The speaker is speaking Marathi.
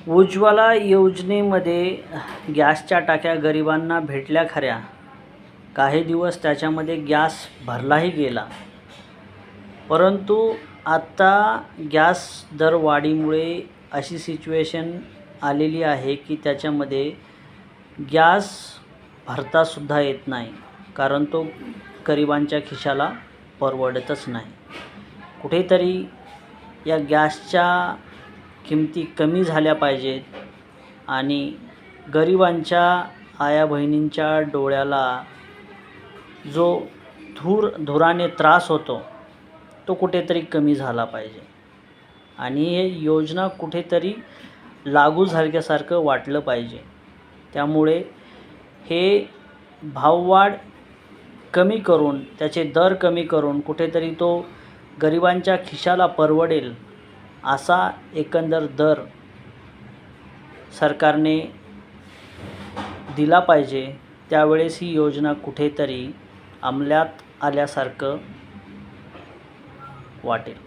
उज्ज्वला योजनेमध्ये गॅसच्या टाक्या गरिबांना भेटल्या खऱ्या. काही दिवस त्याच्यामध्ये गॅस भरलाही गेला. परंतु आत्ता गॅस दरवाढीमुळे अशी सिच्युएशन आलेली आहे की त्याच्यामध्ये गॅस भरतासुद्धा येत नाही, कारण तो गरिबांच्या खिशाला परवडतच नाही. कुठेतरी या गॅसच्या किमती कमी झाल्या पाहिजेत आणि गरिबांच्या आया बहिणींच्या डोळ्याला जो धुराने त्रास होतो तो कुठेतरी कमी झाला पाहिजे आणि हे योजना कुठेतरी लागू झाल्यासारखं वाटलं पाहिजे. त्यामुळे हे भाववाढ कमी करून, त्याचे दर कमी करून कुठेतरी तो गरिबांच्या खिशाला परवडेल असा एकंदर दर सरकारने दिला पाहिजे. त्यावेळेस ही योजना कुठेतरी अंमलात आल्यासारखं वाटेल.